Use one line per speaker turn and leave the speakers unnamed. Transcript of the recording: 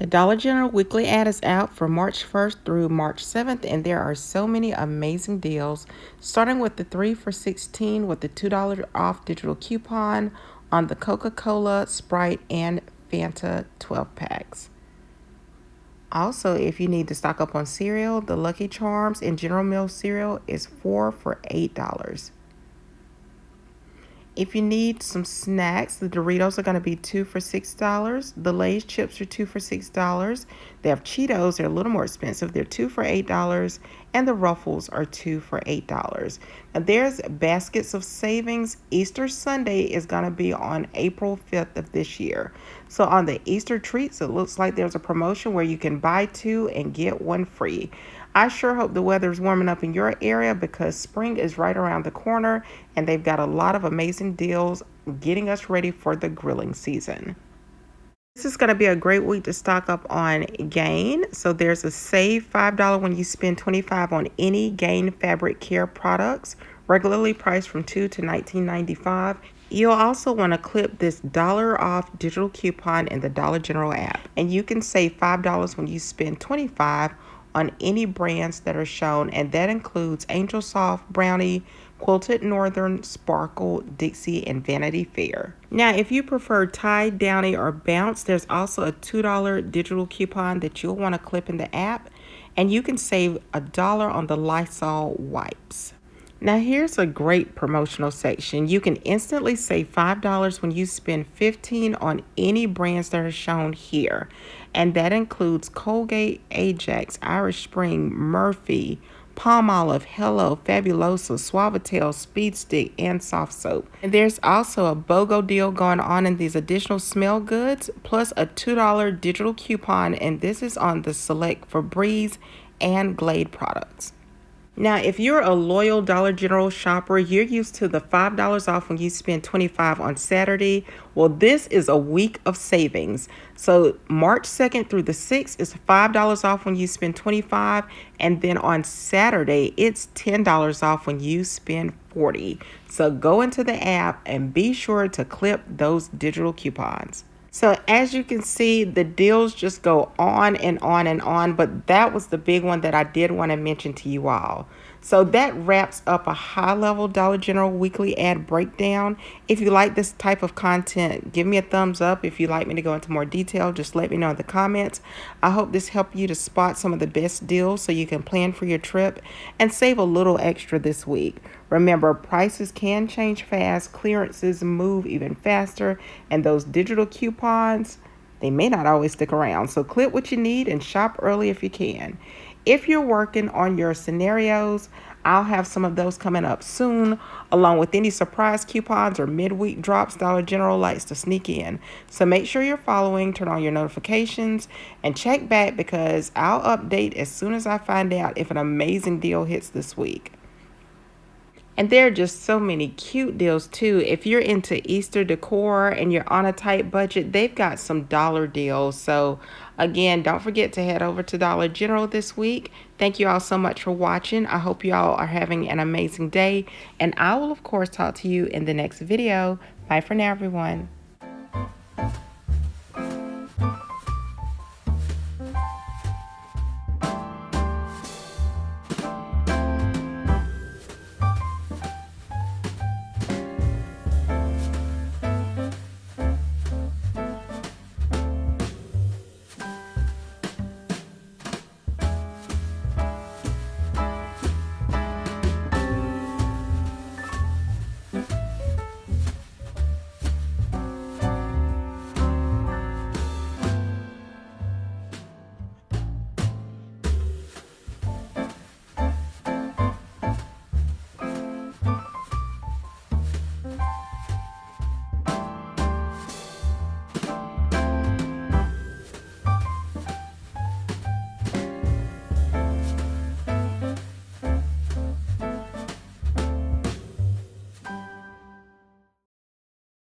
The Dollar General weekly ad is out for March 1st through March 7th, and there are so many amazing deals, starting with the 3 for $16 with the $2 off digital coupon on the Coca-Cola, Sprite, and Fanta 12 packs. Also, if you need to stock up on cereal, the Lucky Charms and General Mills cereal is 4 for $8. If you need some snacks, the Doritos are going to be 2 for $6. The Lay's chips are 2 for $6. They have Cheetos, they're a little more expensive. They're 2 for $8. And the Ruffles are 2 for $8. Now there's baskets of savings. Easter Sunday is going to be on April 5th of this year. So on the Easter treats, it looks like there's a promotion where you can buy 2 and get 1 free. I sure hope the weather is warming up in your area because spring is right around the corner and they've got a lot of amazing deals getting us ready for the grilling season. This is going to be a great week to stock up on Gain. So there's a save $5 when you spend $25 on any Gain fabric care products, regularly priced from $2 to $19.95. You'll also want to clip this $1 off digital coupon in the Dollar General app, and you can save $5 when you spend $25 on any brands that are shown, and that includes Angel Soft, Brownie, Quilted Northern, Sparkle, Dixie, and Vanity Fair. Now, if you prefer Tide, Downy, or Bounce, there's also a $2 digital coupon that you'll want to clip in the app, and you can save $1 on the Lysol wipes. Now here's a great promotional section. You can instantly save $5 when you spend $15 on any brands that are shown here. And that includes Colgate, Ajax, Irish Spring, Murphy, Palmolive, Hello, Fabuloso, Suavitel, Speed Stick, and Soft Soap. And there's also a BOGO deal going on in these additional smell goods, plus a $2 digital coupon, and this is on the select Febreze and Glade products. Now, if you're a loyal Dollar General shopper, you're used to the $5 off when you spend $25 on Saturday. Well, this is a week of savings. So March 2nd through the 6th is $5 off when you spend $25. And then on Saturday, it's $10 off when you spend $40. So go into the app and be sure to clip those digital coupons. So as you can see, the deals just go on and on and on, but that was the big one that I did want to mention to you all. So that wraps up a high-level Dollar General weekly ad breakdown. If you like this type of content, give me a thumbs up. If you'd like me to go into more detail, just let me know in the comments. I hope this helped you to spot some of the best deals so you can plan for your trip and save a little extra this week. Remember, prices can change fast, clearances move even faster, and those digital coupons, they may not always stick around. So clip what you need and shop early if you can. If you're working on your scenarios, I'll have some of those coming up soon, along with any surprise coupons or midweek drops Dollar General likes to sneak in. So make sure you're following, turn on your notifications, and check back because I'll update as soon as I find out if an amazing deal hits this week. And there are just so many cute deals too. If you're into Easter decor and you're on a tight budget, they've got some dollar deals. So again, don't forget to head over to Dollar General this week. Thank you all so much for watching. I hope you all are having an amazing day. And I will, of course, talk to you in the next video. Bye for now, everyone.